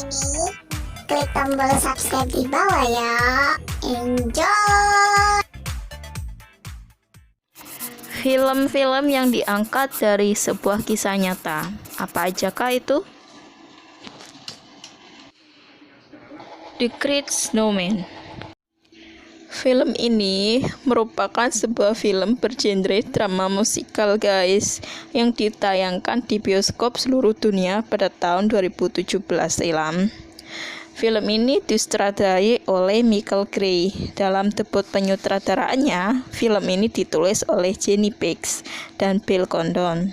ini, klik tombol subscribe di bawah ya. Enjoy! Film-film yang diangkat dari sebuah kisah nyata. Apa ajakah itu? The Great Snowman. Film ini merupakan sebuah film bergenre drama musikal, guys, yang ditayangkan di bioskop seluruh dunia pada tahun 2017 silam. Film ini disutradarai oleh Michael Gray. Dalam debut penyutradaraannya, film ini ditulis oleh Jenny Biggs dan Bill Condon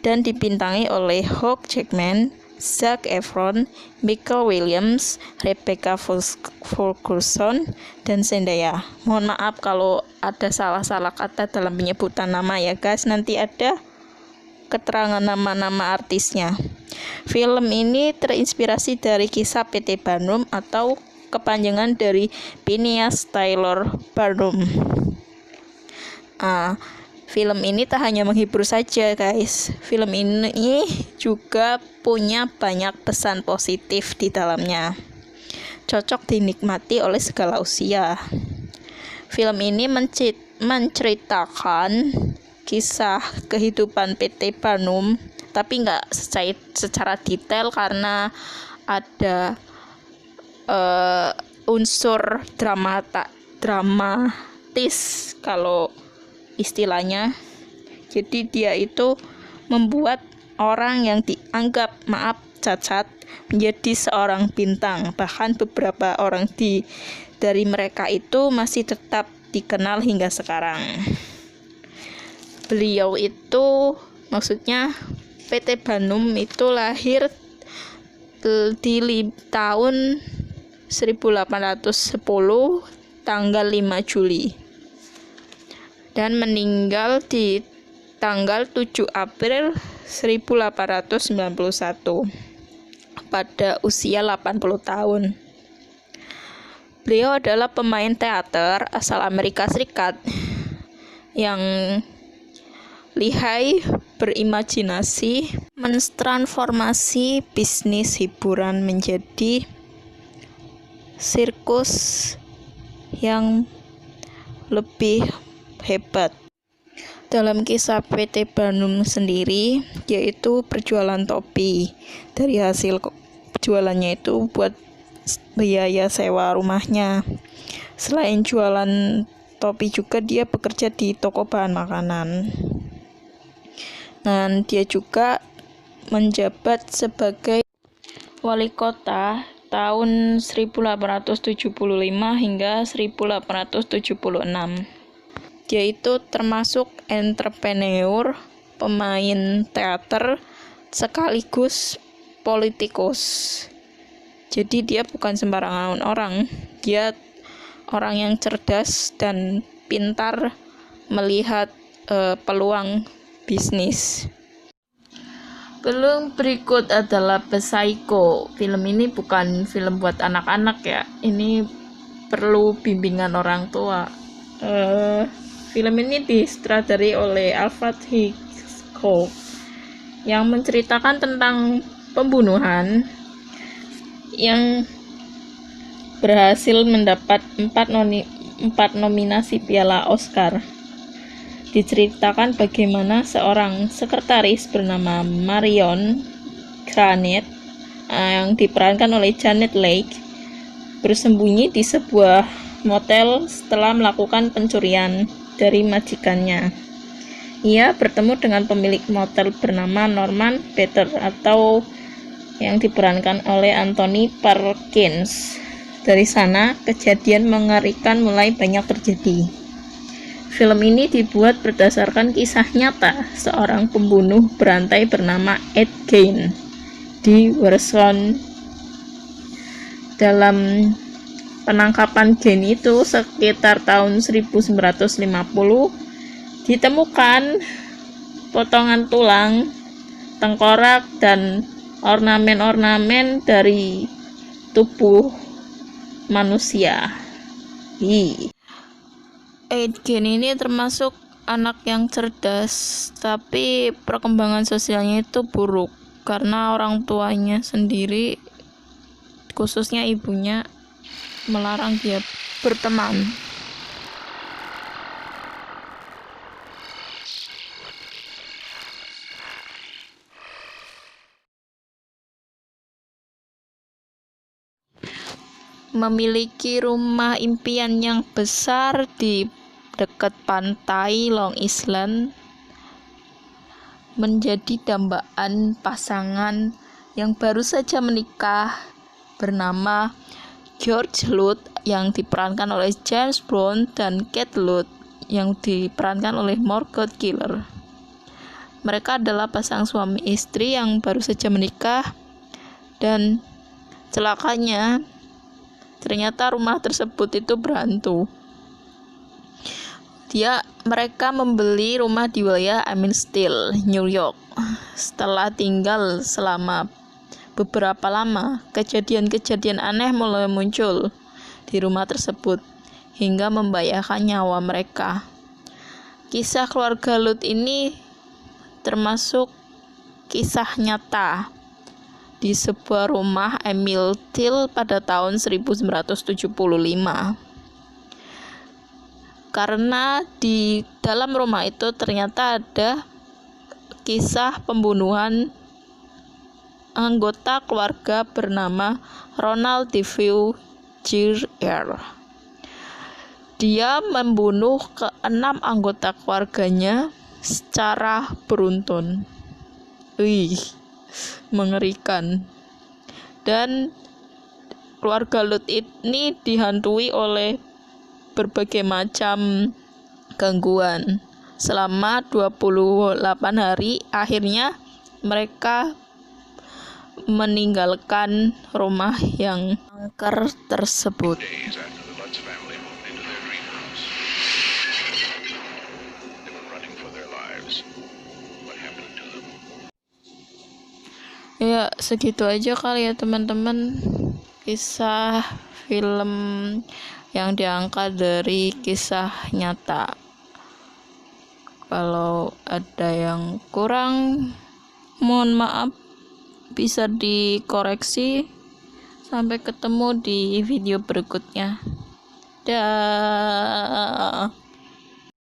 dan dibintangi oleh Hugh Jackman, Zac Efron, Michael Williams, Rebecca Ferguson, dan Zendaya. Mohon maaf kalau ada salah-salah kata dalam penyebutan nama ya guys, nanti ada keterangan nama-nama artisnya. Film ini terinspirasi dari kisah P.T. Barnum atau kepanjangan dari Phineas Taylor Barnum. Film ini tak hanya menghibur saja guys, film ini juga punya banyak pesan positif di dalamnya. Cocok dinikmati oleh segala usia. Film ini menceritakan kisah kehidupan P.T. Barnum, tapi nggak secara detail karena ada unsur dramatis kalau istilahnya. Jadi dia itu membuat orang yang dianggap cacat menjadi seorang bintang. Bahkan beberapa orang dari mereka itu masih tetap dikenal hingga sekarang. Beliau itu, maksudnya P.T. Barnum itu lahir di tahun 1810 tanggal 5 Juli dan meninggal di tanggal 7 April 1891 pada usia 80 tahun. Beliau adalah pemain teater asal Amerika Serikat yang lihai berimajinasi mentransformasi bisnis hiburan menjadi sirkus yang lebih hebat. Dalam kisah P.T. Barnum sendiri, yaitu berjualan topi. Dari hasil jualannya itu buat biaya sewa rumahnya. Selain jualan topi juga dia bekerja di toko bahan makanan. Dan dia juga menjabat sebagai wali kota tahun 1875 hingga 1876. Dia itu termasuk entrepreneur, pemain teater, sekaligus politikus. Jadi dia bukan sembarangan orang. Dia orang yang cerdas dan pintar melihat peluang bisnis. Film berikut adalah Psycho. Film ini bukan film buat anak-anak ya. Ini perlu bimbingan orang tua. Film ini disutradarai oleh Alfred Hitchcock yang menceritakan tentang pembunuhan yang berhasil mendapat 4 nominasi Piala Oscar. Diceritakan bagaimana seorang sekretaris bernama Marion Crane yang diperankan oleh Janet Leigh bersembunyi di sebuah motel setelah melakukan pencurian dari majikannya. Ia bertemu dengan pemilik motel bernama Norman Peter atau yang diperankan oleh Anthony Perkins. Dari sana, kejadian mengerikan mulai banyak terjadi. Film ini dibuat berdasarkan kisah nyata seorang pembunuh berantai bernama Ed Gein di Warsaw. Dalam penangkapan Gein itu sekitar tahun 1950 ditemukan potongan tulang, tengkorak, dan ornamen-ornamen dari tubuh manusia. Ed Gein ini termasuk anak yang cerdas, tapi perkembangan sosialnya itu buruk karena orang tuanya sendiri khususnya ibunya melarang dia berteman. Memiliki rumah impian yang besar di dekat pantai Long Island menjadi dambaan pasangan yang baru saja menikah bernama George Lute yang diperankan oleh James Brown dan Kate Lute yang diperankan oleh Margot Killer. Mereka adalah pasang suami istri yang baru saja menikah, dan celakanya ternyata rumah tersebut itu berhantu. Mereka membeli rumah di wilayah Amityville, New York. Setelah tinggal selama beberapa lama, kejadian-kejadian aneh mulai muncul di rumah tersebut hingga membahayakan nyawa mereka. Kisah keluarga Lute ini termasuk kisah nyata di sebuah rumah Amityville pada tahun 1975. Karena di dalam rumah itu ternyata ada kisah pembunuhan anggota keluarga bernama Ronald DeVew Jr. Dia membunuh ke-6 anggota keluarganya secara beruntun. Mengerikan. Dan keluarga Lute ini dihantui oleh berbagai macam gangguan selama 28 hari. Akhirnya mereka meninggalkan rumah yang angker tersebut. Ya, segitu aja kali ya teman-teman, kisah film yang diangkat dari kisah nyata. Kalau ada yang kurang, mohon maaf, bisa dikoreksi. Sampai ketemu di video berikutnya. Dah.